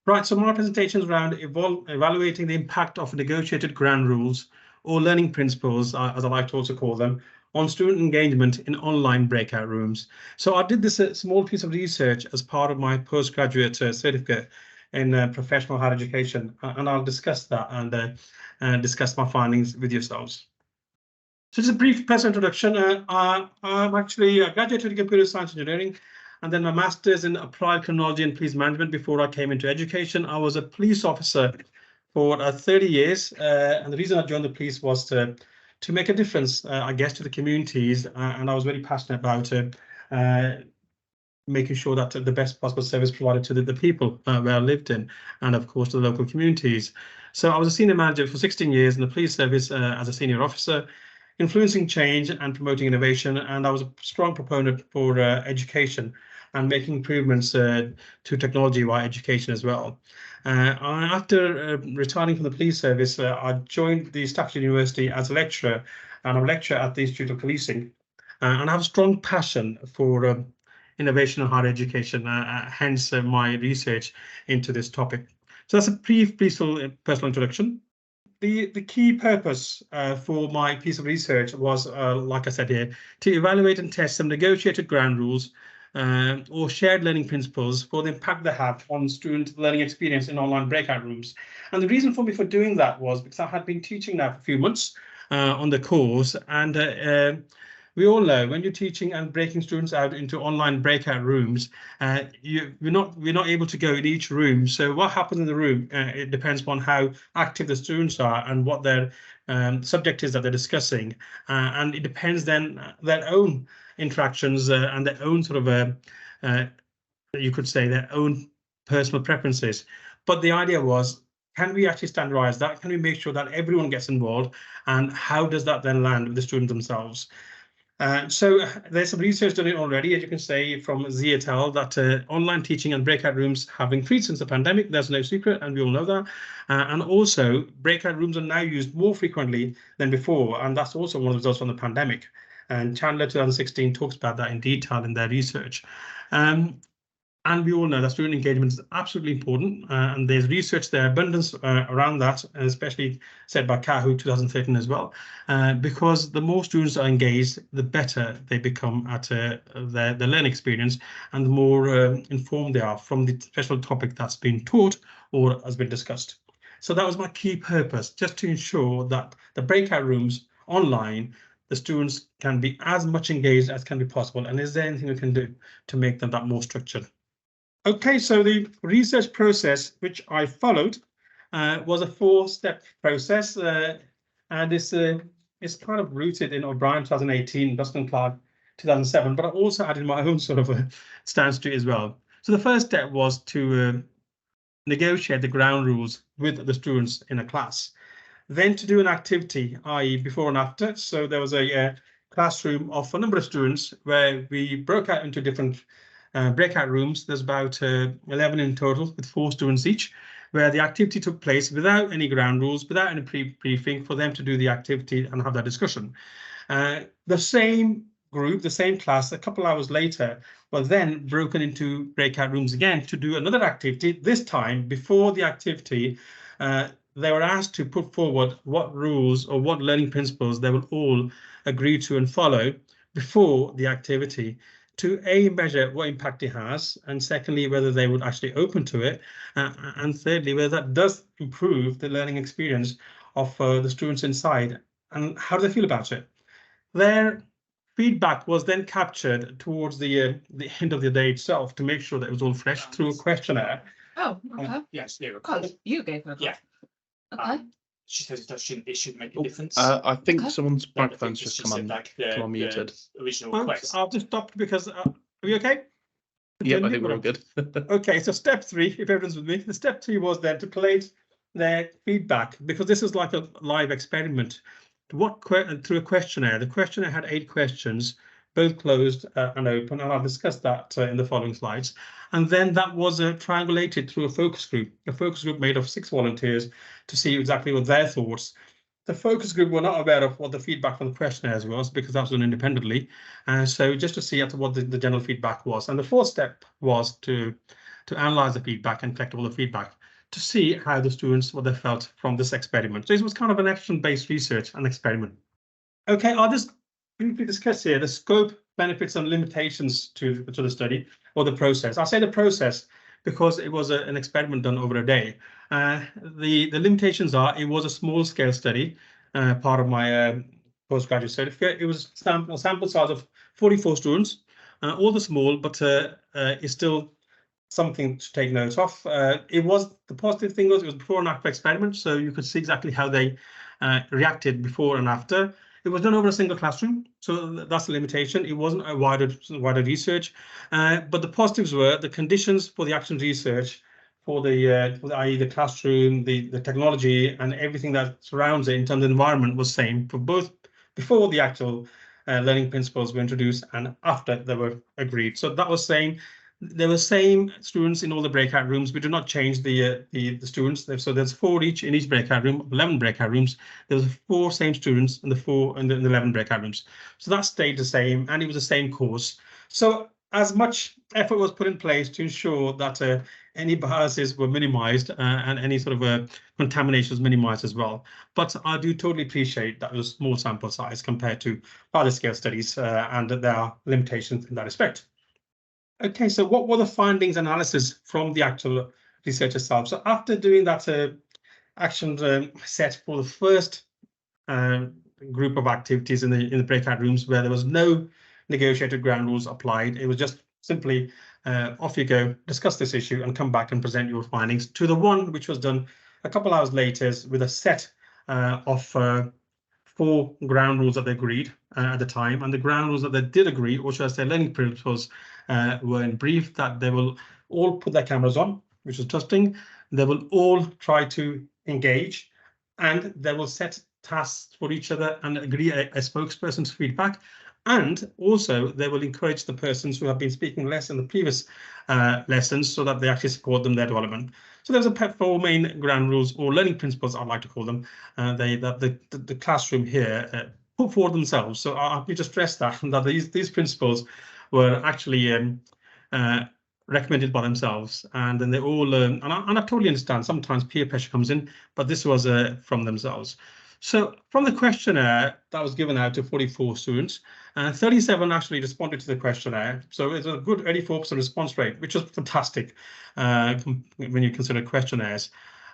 Right, so my presentation is around evaluating the impact of negotiated ground rules or learning principles, as I like to also call them, on student engagement in online breakout rooms. So I did this small piece of research as part of my postgraduate certificate in professional higher education, and I'll discuss that and discuss my findings with yourselves. So just a brief personal introduction. I'm actually graduated in computer science engineering, and then my master's in applied criminology and police management. Before I came into education, I was a police officer for 30 years, and the reason I joined the police was to make a difference, I guess, to the communities, and I was very passionate about making sure that the best possible service provided to the people where I lived in, and of course to the local communities. So I was a senior manager for 16 years in the police service as a senior officer, influencing change and promoting innovation, and I was a strong proponent for education and making improvements to technology via education as well. After retiring from the police service, I joined the Staffordshire University as a lecturer, and I'm a lecturer at the Institute of Policing, and I have a strong passion for innovation and higher education, hence my research into this topic. So that's a brief personal introduction. The key purpose for my piece of research was, like I said here, to evaluate and test some negotiated ground rules or shared learning principles for the impact they have on student learning experience in online breakout rooms. And the reason for me for doing that was because I had been teaching now for a few months on the course, and we all know when you're teaching and breaking students out into online breakout rooms, we're not able to go in each room. So what happens in the room, it depends upon how active the students are and what their subject is that they're discussing, and it depends then their own interactions and their own sort of you could say their own personal preferences. But the idea was, can we actually standardize that? Can we make sure that everyone gets involved, and how does that then land with the students themselves? So there's some research done it already, as you can say, from Z et al, that online teaching and breakout rooms have increased since the pandemic. There's no secret, and we all know that. And also, breakout rooms are now used more frequently than before, and that's also one of the results from the pandemic. And Chandler 2016 talks about that in detail in their research. And we all know that student engagement is absolutely important, and there's research there, abundance around that, especially said by Kahu 2013 as well, because the more students are engaged, the better they become at their learning experience, and the more informed they are from the special topic that's been taught or has been discussed. So that was my key purpose, just to ensure that the breakout rooms online, the students can be as much engaged as can be possible. And is there anything we can do to make them that more structured? Okay, so the research process which I followed was a 4-step process, and it's kind of rooted in O'Brien 2018, Dustin Clark 2007, but I also added my own sort of a stance to it as well. So the first step was to negotiate the ground rules with the students in a class, then to do an activity, i.e. before and after. So there was a classroom of a number of students where we broke out into different breakout rooms. There's about 11 in total, with 4 students each, where the activity took place without any ground rules, without any briefing, for them to do the activity and have that discussion. The same group, the same class, a couple hours later, were then broken into breakout rooms again to do another activity. This time, before the activity, they were asked to put forward what rules or what learning principles they will all agree to and follow before the activity, to measure what impact it has, and secondly, whether they would actually open to it, and thirdly, whether that does improve the learning experience of the students inside, and how do they feel about it. Their feedback was then captured towards the end of the day itself to make sure that it was all fresh through a questionnaire. Oh, okay. Yes, yeah. You gave her. Yeah. Okay. She says it shouldn't make a difference. I think Okay. someone's No, I microphone's think just it's come on muted. Original Well, request. I'll just stop because are we okay? Yep, I think we're all good. Okay, so step 3, if everyone's with me, the step 3 was then to collate their feedback, because this is like a live experiment. Through a questionnaire. The questionnaire had 8 questions, both closed and open, and I'll discuss that in the following slides. And then that was triangulated through a focus group made of 6 volunteers to see exactly what their thoughts. The focus group were not aware of what the feedback from the questionnaires was, because that was done independently. So just to see what the general feedback was. And the 4th step was to to analyze the feedback and collect all the feedback to see how the students, what they felt from this experiment. So it was kind of an action-based research and experiment. Okay, I'll just briefly discuss here the scope, benefits and limitations to the study or the process. I say the process because it was an experiment done over a day. The limitations are it was a small scale study, part of my postgraduate certificate. It was sample size of 44 students, all the small, but it's still something to take note of. The positive thing was it was before and after experiment, so you could see exactly how they reacted before and after. It was done over a single classroom, so that's the limitation. It wasn't a wider research, but the positives were the conditions for the action research, i.e. the classroom, the technology, and everything that surrounds it in terms of environment was same for both before the actual learning principles were introduced and after they were agreed. So that was same. There were same students in all the breakout rooms. We did not change the students. So there's 4 each in each breakout room, 11 breakout rooms. There was 4 same students in the 11 breakout rooms. So that stayed the same, and it was the same course. So as much effort was put in place to ensure that any biases were minimized and any sort of contamination was minimized as well. But I do totally appreciate that it was a small sample size compared to larger scale studies, and there are limitations in that respect. Okay, so what were the findings analysis from the actual research itself? So after doing that action set for the first group of activities in the breakout rooms where there was no negotiated ground rules applied, it was just simply off you go, discuss this issue and come back and present your findings, to the one which was done a couple hours later with a set of 4 ground rules that they agreed at the time, and the ground rules that they did agree, or should I say learning principles, were in brief that they will all put their cameras on, which is trusting. They will all try to engage, and they will set tasks for each other and agree a spokesperson's feedback. And also they will encourage the persons who have been speaking less in the previous lessons so that they actually support them, their development. So there's 4 main ground rules or learning principles, I'd like to call them, that the classroom here put forward themselves. So I have to stress that these principles were actually recommended by themselves, and then they all and I totally understand sometimes peer pressure comes in, but this was from themselves. So from the questionnaire that was given out to 44 students, 37 actually responded to the questionnaire. So it's a good 84% response rate, which is fantastic when you consider questionnaires.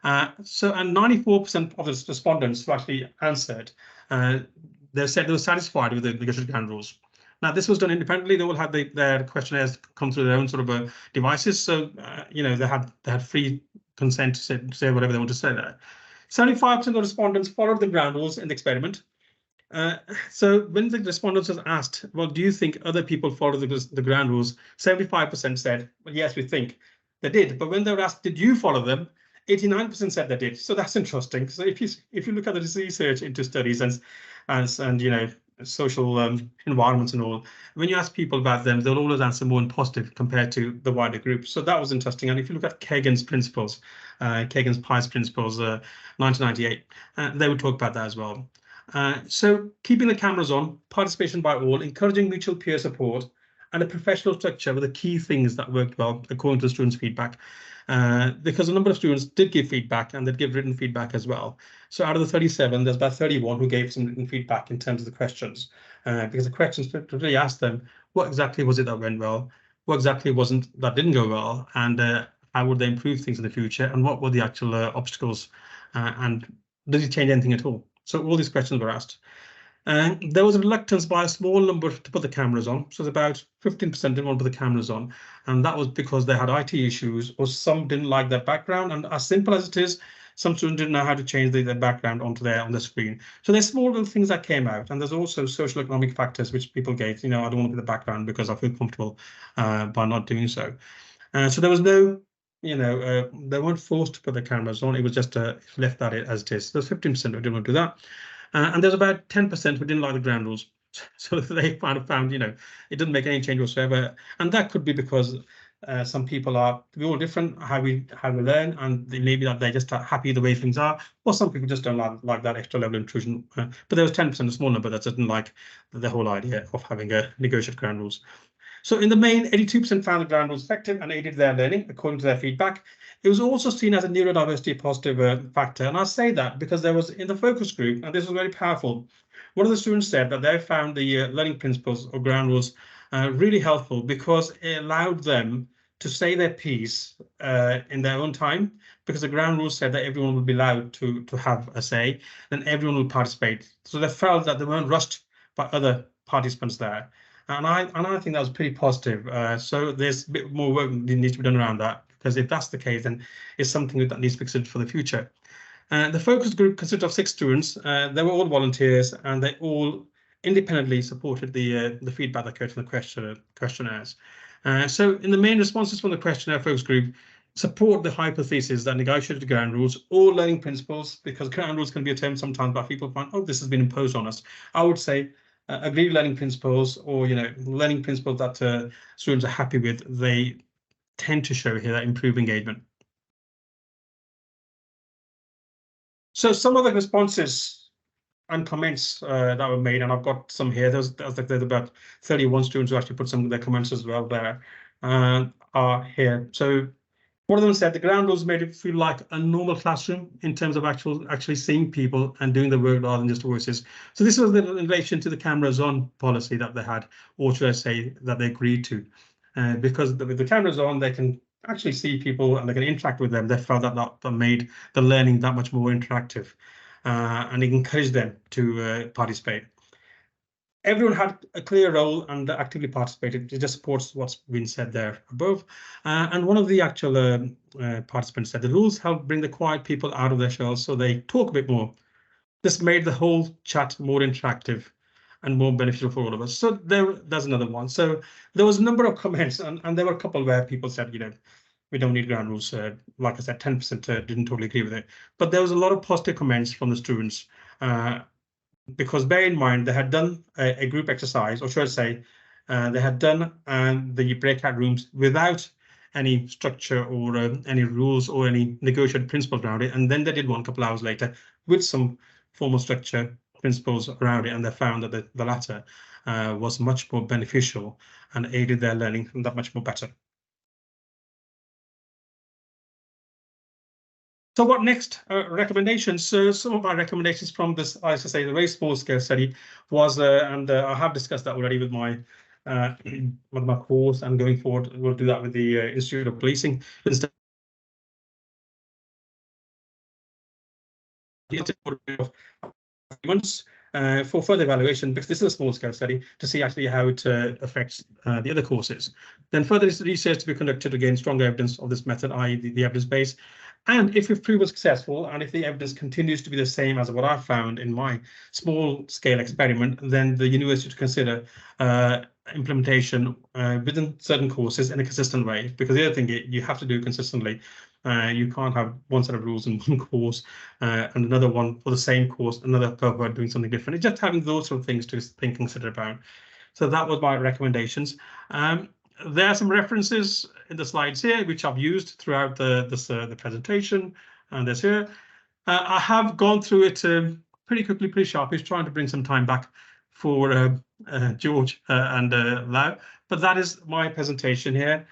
And 94% of the respondents who actually answered, they said they were satisfied with the negotiated ground rules. Now, this was done independently. They all had their questionnaires come through their own sort of devices. So, they had free consent to say whatever they want to say there. 75% of the respondents followed the ground rules in the experiment. So when the respondents was asked, well, do you think other people follow the ground rules? 75% said, well, yes, we think they did. But when they were asked, did you follow them? 89% said they did. So that's interesting. So if you look at the research into studies and social environments and all, when you ask people about them, they'll always answer more in positive compared to the wider group. So that was interesting. And if you look at Kagan's principles, Kagan's Pies principles, 1998, they would talk about that as well. So keeping the cameras on, participation by all, encouraging mutual peer support, and a professional structure were the key things that worked well according to the students' feedback. Because a number of students did give feedback, and they'd give written feedback as well. So out of the 37, there's about 31 who gave some written feedback in terms of the questions, because the questions really asked them, what exactly was it that went well? What exactly that didn't go well? And how would they improve things in the future? And what were the actual obstacles? And did it change anything at all? So all these questions were asked. There was a reluctance by a small number to put the cameras on. So about 15% didn't want to put the cameras on. And that was because they had IT issues, or some didn't like their background. And as simple as it is, some students didn't know how to change their background on the screen. So there's small little things that came out. And there's also social economic factors which people gave. I don't want to put the background because I feel comfortable by not doing so. So there was no, they weren't forced to put the cameras on. It was just left at it as it is. There's 15% who didn't want to do that. And there's about 10% who didn't like the ground rules. So they kind of found, it didn't make any change whatsoever. And that could be because some people we're all different, how we learn, and maybe that they're just happy the way things are, or some people just don't like that extra level of intrusion. But there was 10%, a small number, that didn't like the whole idea of having a negotiated ground rules. So in the main, 82% found the ground rules effective and aided their learning, according to their feedback. It was also seen as a neurodiversity positive factor. And I say that because there was in the focus group, and this was very powerful, one of the students said that they found the learning principles or ground rules really helpful because it allowed them to say their piece in their own time, because the ground rules said that everyone would be allowed to have a say, then everyone would participate. So they felt that they weren't rushed by other participants there. And I think that was pretty positive. So there's a bit more work that needs to be done around that, because if that's the case, then it's something that needs to be considered for the future. The focus group consisted of 6 students. They were all volunteers, and they all independently supported the feedback that came from the questionnaires. So in the main responses from the questionnaire focus group, support the hypothesis that negotiated ground rules or learning principles, because ground rules can be a term sometimes by people find, oh, this has been imposed on us. I would say agreed learning principles, or learning principles that students are happy with, they tend to show here that improve engagement. So some of the responses and comments that were made, and I've got some here. There's about 31 students who actually put some of their comments as well there, are here. So one of them said the ground rules made it feel like a normal classroom in terms of actually seeing people and doing the work rather than just voices. So this was in relation to the cameras on policy that they had, or should I say that they agreed to, because with the cameras on, they can actually see people and they can interact with them. They felt that made the learning that much more interactive, and it encouraged them to participate. Everyone had a clear role and actively participated. It just supports what's been said there above. And one of the actual participants said the rules help bring the quiet people out of their shells so they talk a bit more. This made the whole chat more interactive and more beneficial for all of us. So there's another one. So there was a number of comments, and there were a couple where people said, we don't need ground rules. Like I said, 10% didn't totally agree with it. But there was a lot of positive comments from the students. Because bear in mind, they had done a group exercise, or should I say, they had done the breakout rooms without any structure or any rules or any negotiated principles around it. And then they did one a couple hours later with some formal structure principles around it. And they found that the latter was much more beneficial and aided their learning that much more better. So what next? Recommendations. So some of our recommendations from this, I should say, the very small scale study was, and I have discussed that already with my course, and going forward, we'll do that with the Institute of Policing. Instead of months for further evaluation, because this is a small scale study, to see actually how it affects the other courses. Then further research to be conducted to gain stronger evidence of this method, i.e. the evidence base. And if we've proven successful, and if the evidence continues to be the same as what I found in my small scale experiment, then the university to consider implementation within certain courses in a consistent way. Because the other thing you have to do consistently. You can't have one set of rules in one course and another one for the same course, another cohort doing something different. It's just having those sort of things to think, consider about. So that was my recommendations. There are some references in the slides here, which I've used throughout the presentation, and there's here. I have gone through it pretty quickly, pretty sharpish, trying to bring some time back for George and Lau. But that is my presentation here.